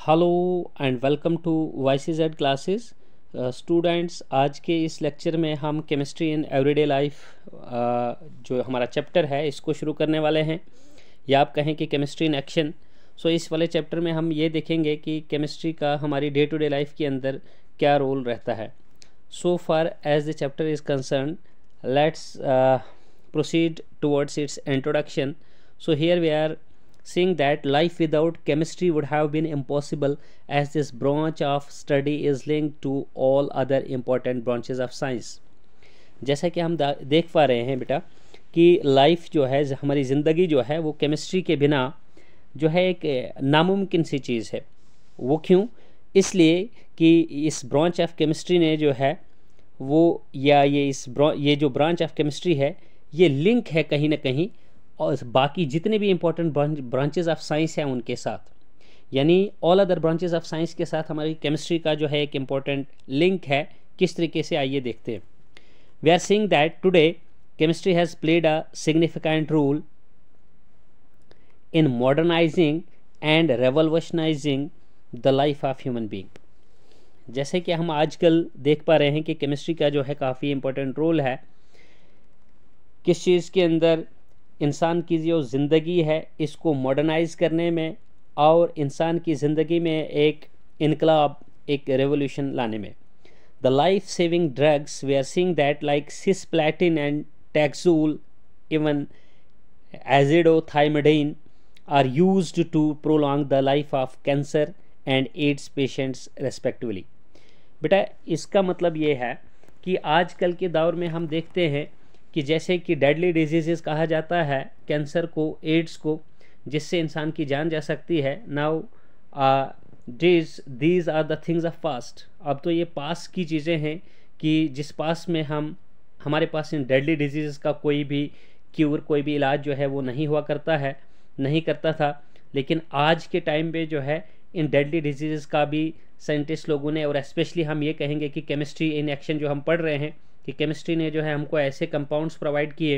Hello and welcome to YCZ classes. Students, आज के इस लेक्चर में हम केमिस्ट्री इन एवरीडे लाइफ जो हमारा चैप्टर है इसको शुरू करने वाले हैं, या आप कहें कि केमिस्ट्री इन एक्शन। सो इस वाले चैप्टर में हम ये देखेंगे कि केमिस्ट्री का हमारी डे टू डे लाइफ के अंदर क्या रोल रहता है। So far as the chapter is concerned, let's proceed towards its introduction. So here we are seeing that life without chemistry would have been impossible, as this branch of study is linked to all other important branches of science. जैसा कि हम देख पा रहे हैं बेटा कि life जो है, हमारी ज़िंदगी जो है वो केमिस्ट्री के बिना जो है एक नामुमकिन सी चीज़ है। वो क्यों? इसलिए कि इस ब्रांच ऑफ केमिस्ट्री ने जो है वो, या ये जो ब्रांच ऑफ केमिस्ट्री है ये लिंक है कहीं ना कहीं और बाकी जितने भी इंपॉर्टेंट ब्रांचेस ऑफ साइंस हैं उनके साथ, यानी all other branches of science के साथ हमारी केमिस्ट्री का जो है एक इम्पॉर्टेंट लिंक है। किस तरीके से, आइए देखते हैं। We are seeing that today chemistry has played a significant role in modernising and revolutionising the life of human being. जैसे कि हम आजकल देख पा रहे हैं कि केमिस्ट्री का जो है काफ़ी इम्पोर्टेंट रोल है किस चीज़ के अंदर, इंसान की जो ज़िंदगी है इसको मॉडर्नाइज करने में और इंसान की ज़िंदगी में एक इनकलाब, एक रेवोल्यूशन लाने में। The life saving drugs, we are seeing that like cisplatin and taxol, even azidothymidine are used to prolong the life of cancer and AIDS patients respectively. बेटा इसका मतलब ये है कि आजकल के दौर में हम देखते हैं कि जैसे कि डेडली डिजीज़ कहा जाता है कैंसर को, एड्स को, जिससे इंसान की जान जा सकती है। Now these are the things of past. अब तो ये पास की चीज़ें हैं कि जिस पास में हमारे पास इन डेडली डिजीज़ का कोई भी क्यूर, कोई भी इलाज जो है वो नहीं हुआ करता है, नहीं करता था। लेकिन आज के टाइम पे जो है इन डेडली डिजीज़ का भी साइंटिस्ट लोगों ने, और स्पेशली हम ये कहेंगे कि केमिस्ट्री इन एक्शन जो हम पढ़ रहे हैं कि केमिस्ट्री ने जो है हमको ऐसे कंपाउंड्स प्रोवाइड किए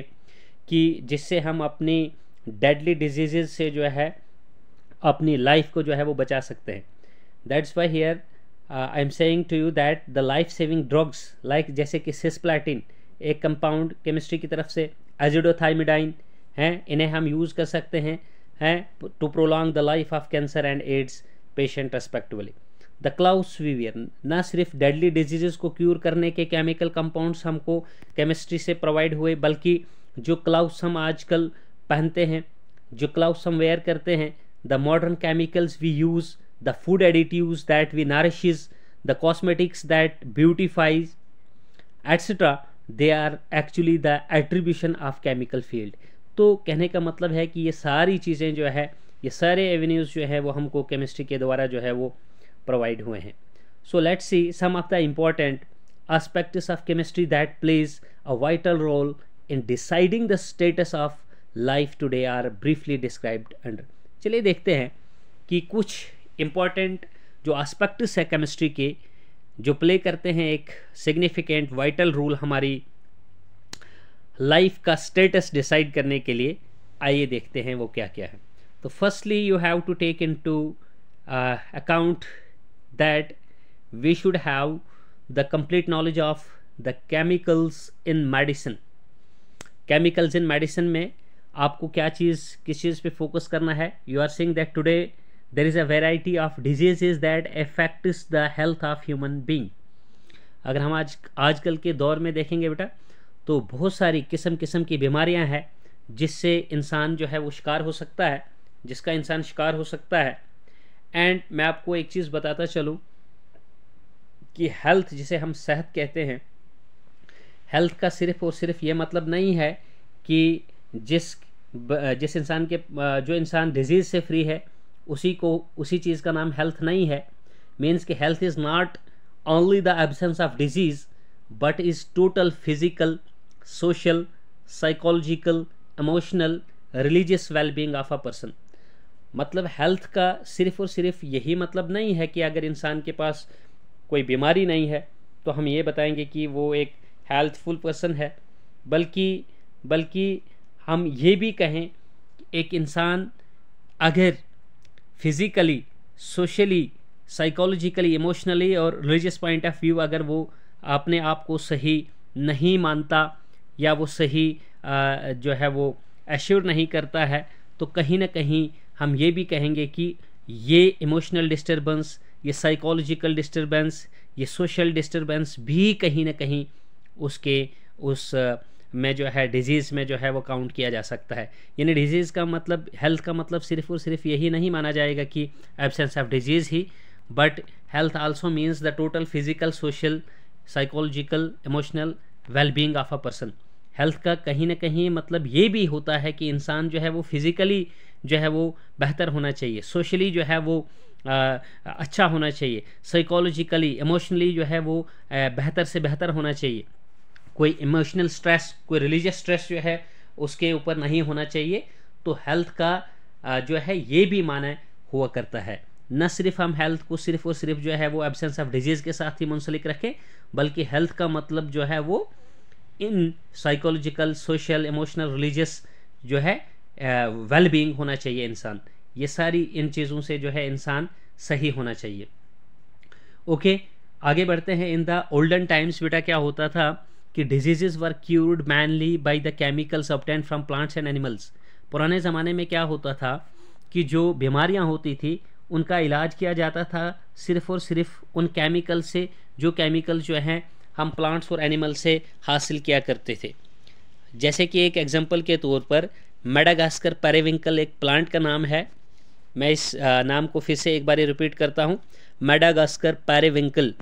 कि जिससे हम अपनी डेडली डिजीज़ से जो है अपनी लाइफ को जो है वो बचा सकते हैं। That's why here I am saying to you that the life saving drugs like जैसे कि सिस्प्लैटिन एक कंपाउंड केमिस्ट्री की तरफ से, एजिडोथाइमिडाइन हैं, इन्हें हम यूज़ कर सकते हैं to prolong the life of cancer and AIDS patient respectively. The clothes we wear, ना सिर्फ डेडली डिजीज़ को क्यूर करने के केमिकल कंपाउंड्स हमको केमिस्ट्री से प्रोवाइड हुए, बल्कि जो ग्लव्स हम आजकल पहनते हैं, जो ग्लव्स हम वेयर करते हैं, the modern chemicals we use, the food additives that we nourishes, the cosmetics that beautifies etcetera, they are actually the attribution of chemical field. तो कहने का मतलब है कि ये सारी चीज़ें जो है, ये सारे एवेन्यूज़ जो है वो हमको केमिस्ट्री के द्वारा जो है वो प्रोवाइड हुए हैं। So let's see some of the important aspects of chemistry that plays a vital role in deciding the status of life today are briefly described under। चलिए देखते हैं कि कुछ इम्पॉर्टेंट जो एस्पेक्ट्स है केमिस्ट्री के जो प्ले करते हैं एक सिग्निफिकेंट वाइटल रोल हमारी लाइफ का स्टेटस डिसाइड करने के लिए। आइए देखते हैं वो क्या क्या है। तो firstly you have to take into account that we should have the complete knowledge of the chemicals in medicine। chemicals in medicine में आपको क्या चीज़, किस चीज़ पे फोकस करना है? You are seeing that today there is a variety of diseases that affects the health of human being। अगर हम आजकल के दौर में देखेंगे बेटा तो बहुत सारी किस्म किस्म की बीमारियां हैं जिससे इंसान जो है वो शिकार हो सकता है, जिसका इंसान शिकार हो सकता है। एंड मैं आपको एक चीज़ बताता चलूँ कि हेल्थ, जिसे हम सेहत कहते हैं, हेल्थ का सिर्फ और सिर्फ ये मतलब नहीं है कि जिस इंसान के, जो इंसान डिजीज़ से फ्री है उसी चीज़ का नाम हेल्थ नहीं है। मीन्स कि health is not only the absence of disease but is total physical, social, psychological, emotional, religious wellbeing of a person. मतलब हेल्थ का सिर्फ और सिर्फ यही मतलब नहीं है कि अगर इंसान के पास कोई बीमारी नहीं है तो हम ये बताएंगे कि वो एक हेल्थफुल पर्सन है, बल्कि हम ये भी कहें एक इंसान अगर फिज़िकली, सोशली साइकोलॉजिकली, इमोशनली और रिलीजियस पॉइंट ऑफ व्यू अगर वो अपने आप को सही नहीं मानता या वो सही जो है वो एश्योर नहीं करता है, तो कहीं ना कहीं हम ये भी कहेंगे कि ये इमोशनल डिस्टर्बेंस, ये साइकोलॉजिकल डिस्टर्बेंस, ये सोशल डिस्टर्बेंस भी कहीं ना कहीं उसके उस में जो है डिजीज़ में जो है वो काउंट किया जा सकता है। यानी डिजीज़ का मतलब, हेल्थ का मतलब सिर्फ और सिर्फ यही नहीं माना जाएगा कि absence of disease he, but health also means the total physical, social, psychological, emotional wellbeing of a person. Health का कहीं ना कहीं मतलब ये भी होता है कि इंसान जो है वो फिज़िकली जो है वो बेहतर होना चाहिए, सोशली जो है वो अच्छा होना चाहिए, साइकोलॉजिकली, इमोशनली जो है वो बेहतर से बेहतर होना चाहिए। कोई इमोशनल स्ट्रेस, कोई रिलीजियस स्ट्रेस जो है उसके ऊपर नहीं होना चाहिए। तो हेल्थ का जो है ये भी माने हुआ करता है। न सिर्फ हम हेल्थ को सिर्फ और सिर्फ जो है वो एब्सेंस ऑफ डिजीज़ के साथ ही मुंसलिक रखें, बल्कि हेल्थ का मतलब जो है वो in psychological, social, emotional, religious जो है वेलबींग होना चाहिए इंसान। ये सारी इन चीज़ों से जो है इंसान सही होना चाहिए। ओके, आगे बढ़ते हैं। इन द ओल्डन टाइम्स बेटा क्या होता था कि diseases were cured mainly by the chemicals obtained from plants and animals. पुराने ज़माने में क्या होता था कि जो बीमारियां होती थी उनका इलाज किया जाता था सिर्फ और सिर्फ उन केमिकल से, जो केमिकल जो हैं हम प्लांट्स और एनिमल से हासिल किया करते थे। जैसे कि एक एग्जांपल के तौर पर मेडागास्कर पेरिविंकल एक प्लांट का नाम है। मैं इस नाम को फिर से एक बार रिपीट करता हूँ। Madagascar periwinkle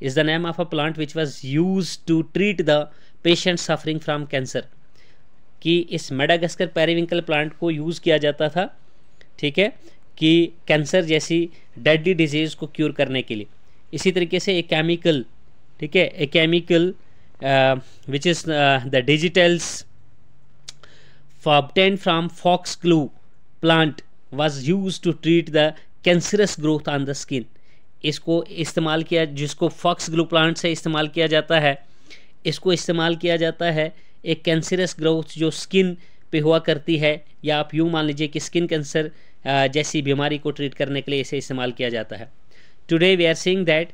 is the name of a plant which was used to treat the patient suffering from cancer। कि इस मेडागास्कर पेरिविंकल प्लांट को यूज़ किया जाता था, ठीक है, कि कैंसर जैसी डेडली डिजीज़ को क्यूर करने के लिए। इसी तरीके से एक केमिकल, ठीक है, a chemical which is the digitals obtained from fox glue plant was used to treat the cancerous growth on the skin। इसको इस्तेमाल किया, जिसको फॉक्स ग्लू प्लांट से इस्तेमाल किया जाता है, इसको इस्तेमाल किया जाता है एक कैंसरस ग्रोथ जो स्किन पे हुआ करती है, या आप यूँ मान लीजिए कि स्किन कैंसर जैसी बीमारी को ट्रीट करने के लिए इसे इस्तेमाल किया जाता है। Today we are seeing that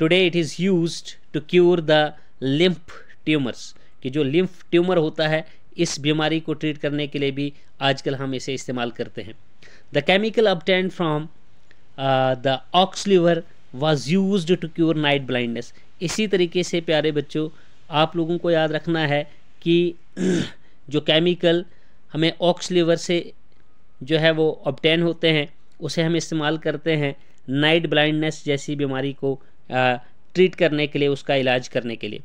today it is used to cure the lymph tumours, कि जो लिम्फ ट्यूमर होता है इस बीमारी को ट्रीट करने के लिए भी आजकल हम इसे इस्तेमाल करते हैं। The chemical obtained from the ox liver was used to cure night blindness. इसी तरीके से प्यारे बच्चों, आप लोगों को याद रखना है कि जो केमिकल हमें ऑक्स लिवर से जो है वो ऑब्टेन होते हैं, उसे हम इस्तेमाल करते हैं नाइट ब्लाइंडनेस जैसी बीमारी को ट्रीट करने के लिए, उसका इलाज करने के लिए।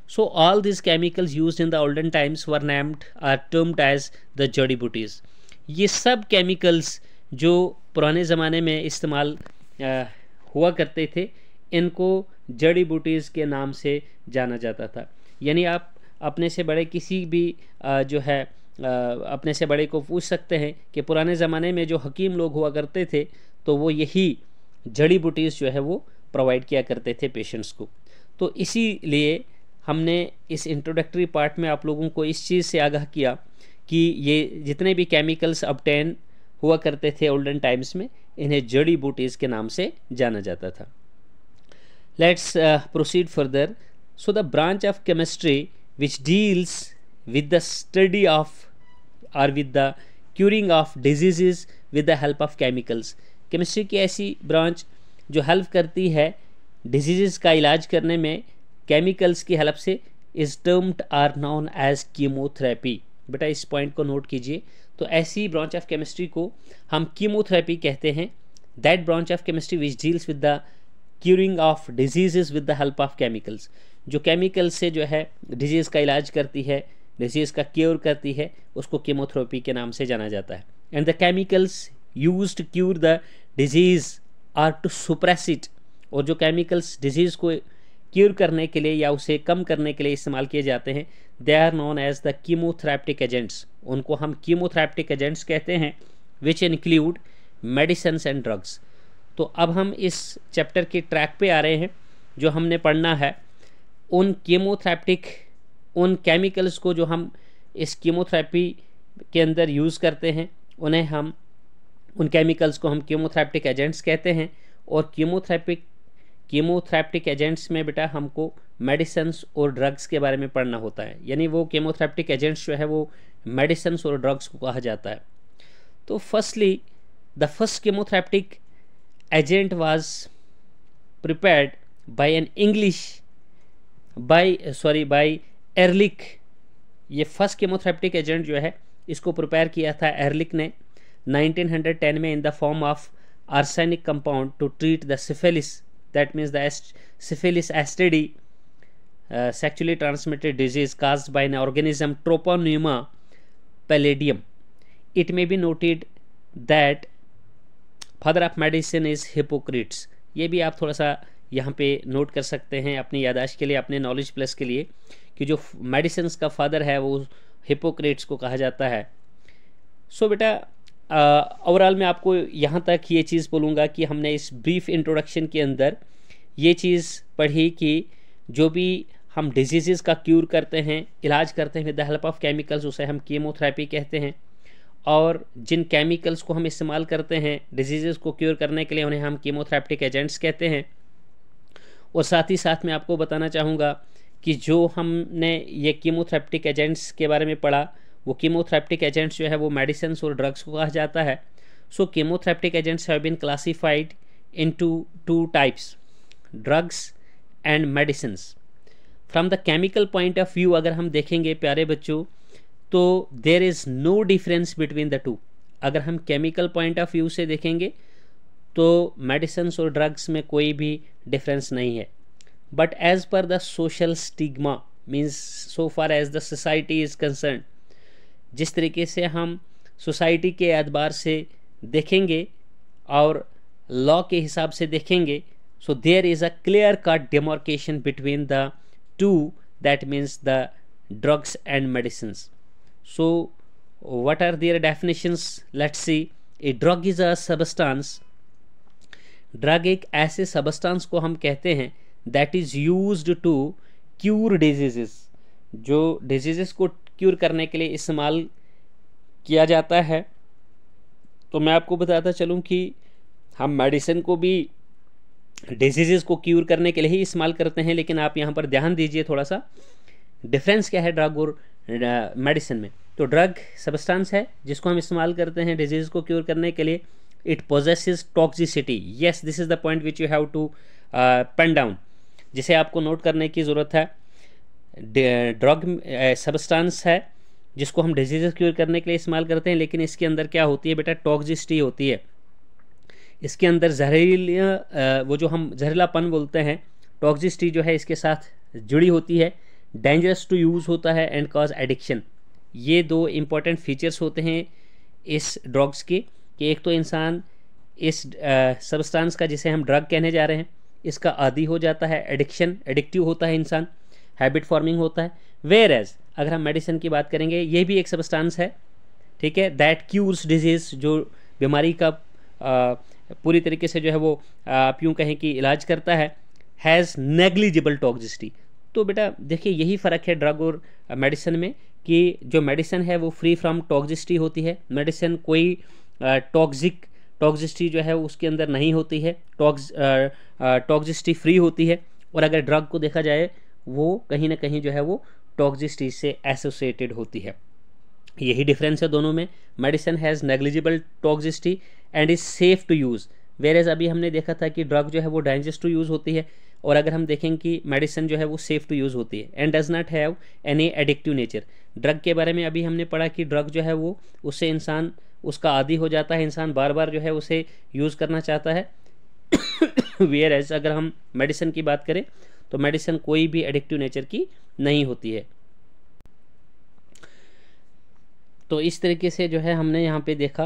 So all this chemicals used in the olden times were named or termed as the जड़ी बूटीज़। ये सब केमिकल्स जो पुराने ज़माने में इस्तेमाल हुआ करते थे, इनको जड़ी बूटीज़ के नाम से जाना जाता था। यानी आप अपने से बड़े किसी भी जो है अपने से बड़े को पूछ सकते हैं कि पुराने ज़माने में जो हकीम लोग हुआ करते थे, तो वो यही जड़ी बूटीज़ जो है वो प्रोवाइड किया करते थे पेशेंट्स को। तो इसीलिए हमने इस इंट्रोडक्टरी पार्ट में आप लोगों को इस चीज़ से आगाह किया कि ये जितने भी केमिकल्स ऑब्टेन हुआ करते थे ओल्डन टाइम्स में, इन्हें जड़ी बूटीज़ के नाम से जाना जाता था। Let's proceed further. So the branch of chemistry which deals with the study of और with the curing of disease with the help of chemicals. Chemistry की ऐसी ब्रांच जो हेल्प करती है डिजीज़ का इलाज करने में केमिकल्स की हेल्प से, is termed or known as chemotherapy. बेटा इस पॉइंट को नोट कीजिए। तो ऐसी ब्रांच ऑफ केमिस्ट्री को हम कीमोथेरेपी कहते हैं। That branch of chemistry which deals with the curing of disease with the help of chemicals. जो केमिकल से जो है डिजीज़ का इलाज करती है, डिजीज़ का क्योर करती है, उसको कीमोथेरेपी के नाम से जाना जाता है। And the chemicals used to cure the disease or to suppress it. और जो केमिकल्स डिजीज़ को क्यूर करने के लिए या उसे कम करने के लिए इस्तेमाल किए जाते हैं, they are known as the chemotherapeutic agents. उनको हम कीमोथेरेप्टिक एजेंट्स कहते हैं, which include medicine and drugs. तो अब हम इस चैप्टर के ट्रैक पे आ रहे हैं। जो हमने पढ़ना है उन कीमोथेरेप्टिक, उन केमिकल्स को जो हम इस कीमोथेरेपी के अंदर यूज़ करते हैं, उन्हें हम, उन केमिकल्स को हम कीमोथेरेप्टिक एजेंट्स कहते हैं। और कीमोथेरेपिक एजेंट्स में बेटा हमको मेडिसिन्स और ड्रग्स के बारे में पढ़ना होता है, यानी वो कीमोथेरेपिक एजेंट्स जो है वो मेडिसिन्स और ड्रग्स को कहा जाता है। तो firstly the first chemotherapeutic agent was prepared by Ehrlich. ये फर्स्ट कीमोथेरेपिक एजेंट जो है इसको प्रिपेयर किया था एरलिक ने 1910 में in the form of arsenic compound to treat the syphilis, that means the syphilis STD, sexually transmitted disease caused by an organism Treponema pallidum. It may be noted that father of medicine is Hippocrates. ये भी आप थोड़ा सा यहाँ पे note कर सकते हैं अपनी यादाश्त के लिए, अपने नॉलेज प्लस के लिए, कि जो मेडिसिन का फादर है वो हिपोक्रेट्स को कहा जाता है। सो बेटा ओवरऑल मैं आपको यहाँ तक ये चीज़ बोलूँगा कि हमने इस ब्रीफ इंट्रोडक्शन के अंदर ये चीज़ पढ़ी कि जो भी हम डिजीज़ का क्यूर करते हैं, इलाज करते हैं with the help of chemicals, उसे हम कीमोथेरेपी कहते हैं। और जिन केमिकल्स को हम इस्तेमाल करते हैं डिजीज़ को क्यूर करने के लिए उन्हें हम कीमोथेरेपिक एजेंट्स कहते हैं। और साथ ही साथ मैं आपको बताना चाहूँगा कि जो हमने ये कीमोथेरेपिक एजेंट्स के बारे में पढ़ा, वो कीमोथेरेपिक एजेंट्स जो है वो मेडिसिन और ड्रग्स को कहा जाता है। So chemotherapeutic agents have been classified into two types, drugs and medicines. From the chemical point of view अगर हम देखेंगे प्यारे बच्चों, तो there is no difference between the two. अगर हम केमिकल पॉइंट ऑफ व्यू से देखेंगे तो मेडिसिन्स और ड्रग्स में कोई भी डिफरेंस नहीं है। But as per the social stigma, means so far as the society is concern, जिस तरीके से हम सोसाइटी के एतबार से देखेंगे और लॉ के हिसाब से देखेंगे, so there is a clear cut demarcation between the two, that means the drugs and medicines. So what are their definitions? Let's see. A drug is a substance. Drug एक ऐसे सब्सटेंस को हम कहते हैं that is used to cure diseases, जो disease को cure करने के लिए इस्तेमाल किया जाता है। तो मैं आपको बताता चलूँ कि हम मेडिसिन को भी डिजीज़ को क्यूर करने के लिए ही इस्तेमाल करते हैं, लेकिन आप यहाँ पर ध्यान दीजिए थोड़ा सा डिफरेंस क्या है ड्रग और मेडिसिन में। तो ड्रग सब्सटेंस है जिसको हम इस्तेमाल करते हैं डिजीज़ को क्यूर करने के लिए। It possesses toxicity, yes this is the point which you have to pen down, जिसे आपको नोट करने की ज़रूरत है। ड्रग सब्सटेंस है जिसको हम डिजीज़ क्यूर करने के लिए इस्तेमाल करते हैं, लेकिन इसके अंदर क्या होती है बेटा, टॉक्सिसिटी होती है। इसके अंदर जहरीला, वो जो हम जहरीलापन बोलते हैं, टॉक्सिसिटी जो है इसके साथ जुड़ी होती है। डेंजरस टू यूज़ होता है एंड कॉज एडिक्शन। ये दो इम्पॉर्टेंट फीचर्स होते हैं इस ड्रग्स के, कि एक तो इंसान इस सब्सटेंस का, जिसे हम ड्रग कहने जा रहे हैं, इसका आदी हो जाता है, एडिक्टिव होता है इंसान, हैबिट फॉर्मिंग होता है। वेयर एज अगर हम मेडिसिन की बात करेंगे, ये भी एक सब्सटेंस है, ठीक है, दैट क्यूर्स डिजीज़, जो बीमारी का पूरी तरीके से जो है वो आप यूँ कहें कि इलाज करता है, हैज़ नेग्लिजिबल टॉक्सिसिटी। तो बेटा देखिए यही फ़र्क है ड्रग और मेडिसिन में, कि जो मेडिसिन है वो फ्री फ्रॉम टॉक्सिसिटी होती है, मेडिसिन कोई टॉक्सिसिटी जो है उसके अंदर नहीं होती है, टॉक्सिसिटी फ्री होती है। और अगर ड्रग को देखा जाए वो कहीं ना कहीं जो है वो टॉक्सिसिटी से एसोसिएटेड होती है। यही डिफरेंस है दोनों में। Medicine has negligible toxicity and is safe to use, whereas अभी हमने देखा था कि ड्रग जो है वो डेंजरस टू यूज़ होती है, और अगर हम देखें कि मेडिसिन जो है वो सेफ टू यूज़ होती है and does not have any addictive nature. Drug के बारे में अभी हमने पढ़ा कि ड्रग जो है वो उससे इंसान उसका आदी हो जाता है, इंसान बार बार जो है उसे यूज़ करना चाहता है। वेयरएज अगर हम मेडिसिन की बात करें तो मेडिसिन कोई भी एडिक्टिव नेचर की नहीं होती है। तो इस तरीके से जो है हमने यहाँ पे देखा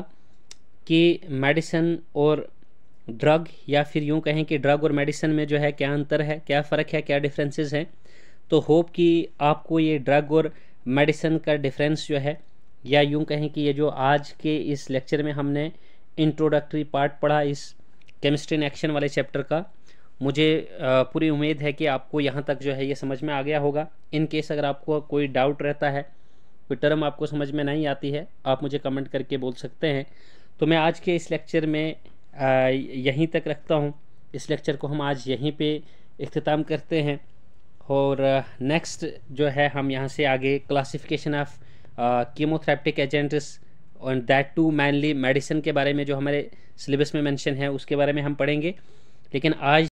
कि मेडिसिन और ड्रग, या फिर यूँ कहें कि ड्रग और मेडिसिन में जो है क्या अंतर है, क्या फ़र्क है, क्या डिफरेंसेस हैं। तो होप कि आपको ये ड्रग और मेडिसिन का डिफरेंस जो है, या यूँ कहें कि ये जो आज के इस लेक्चर में हमने इंट्रोडक्टरी पार्ट पढ़ा इस केमिस्ट्री इन एक्शन वाले चैप्टर का, मुझे पूरी उम्मीद है कि आपको यहाँ तक जो है ये समझ में आ गया होगा। इन केस अगर आपको कोई डाउट रहता है, कोई टर्म आपको समझ में नहीं आती है, आप मुझे कमेंट करके बोल सकते हैं। तो मैं आज के इस लेक्चर में यहीं तक रखता हूँ। इस लेक्चर को हम आज यहीं पे इख्तिताम करते हैं। और नेक्स्ट जो है हम यहाँ से आगे क्लासिफिकेशन ऑफ कीमोथेरेप्टिक एजेंट्स और दैट टू मैनली मेडिसिन के बारे में जो हमारे सिलेबस में मेंशन है उसके बारे में हम पढ़ेंगे। लेकिन आज